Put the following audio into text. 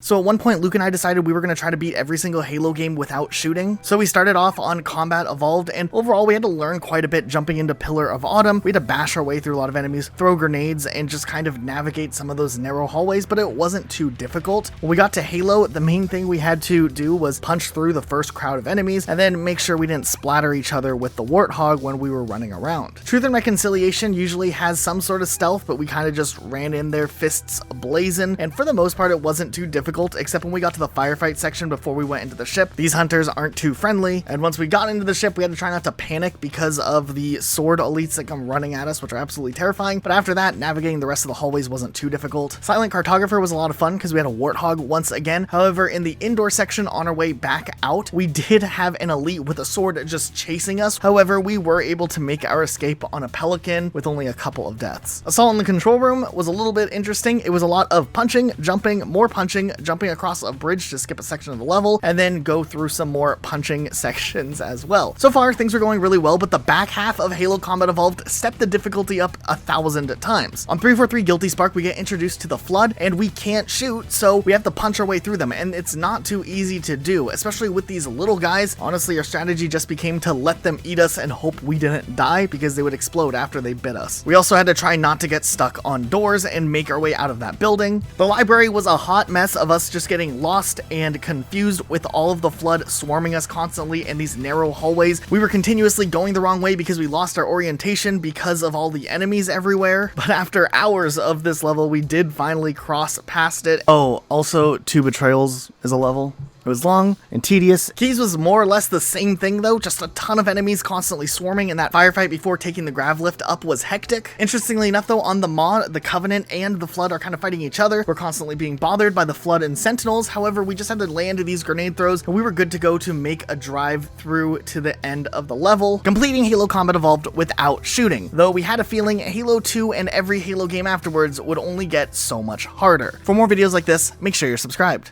So at one point, Luke and I decided we were going to try to beat every single Halo game without shooting. So we started off on Combat Evolved, and overall we had to learn quite a bit jumping into Pillar of Autumn. We had to bash our way through a lot of enemies, throw grenades, and just kind of navigate some of those narrow hallways, but it wasn't too difficult. When we got to Halo, the main thing we had to do was punch through the first crowd of enemies, and then make sure we didn't splatter each other with the Warthog when we were running around. Truth and Reconciliation usually has some sort of stealth, but we kind of just ran in there fists blazing, and for the most part it wasn't too difficult, except when we got to the firefight section before we went into the ship. These hunters aren't too friendly, and once we got into the ship we had to try not to panic because of the sword elites that come running at us, which are absolutely terrifying, but after that, navigating the rest of the hallways wasn't too difficult. Silent Cartographer was a lot of fun because we had a Warthog once again. However, in the indoor section on our way back out, we did have an elite with a sword just chasing us. However, we were able to make our escape on a Pelican with only a couple of deaths. Assault in the control room was a little bit interesting. It was a lot of punching, jumping, more punching, jumping across a bridge to skip a section of the level, and then go through some more punching sections as well. So far, things are going really well, but the back half of Halo Combat Evolved stepped the difficulty up 1,000 times. On 343 Guilty Spark, we get introduced to the Flood, and we can't shoot, so we have to punch our way through them, and it's not too easy to do, especially with these little guys. Honestly, our strategy just became to let them eat us and hope we didn't die because they would explode after they bit us. We also had to try not to get stuck on doors and make our way out of that building. The library was a hot mess of us just getting lost and confused with all of the Flood swarming us constantly in these narrow hallways. We were continuously going the wrong way because we lost our orientation because of all the enemies everywhere, but after hours of this level, we did finally cross past it. Oh, also, Two Betrayals is a level. It was long and tedious. Keys was more or less the same thing though, just a ton of enemies constantly swarming, and that firefight before taking the grav lift up was hectic. Interestingly enough though, on the mod, the Covenant and the Flood are kind of fighting each other. We're constantly being bothered by the Flood and Sentinels. However, we just had to land these grenade throws and we were good to go to make a drive through to the end of the level, completing Halo Combat Evolved without shooting. Though we had a feeling Halo 2 and every Halo game afterwards would only get so much harder. For more videos like this, make sure you're subscribed.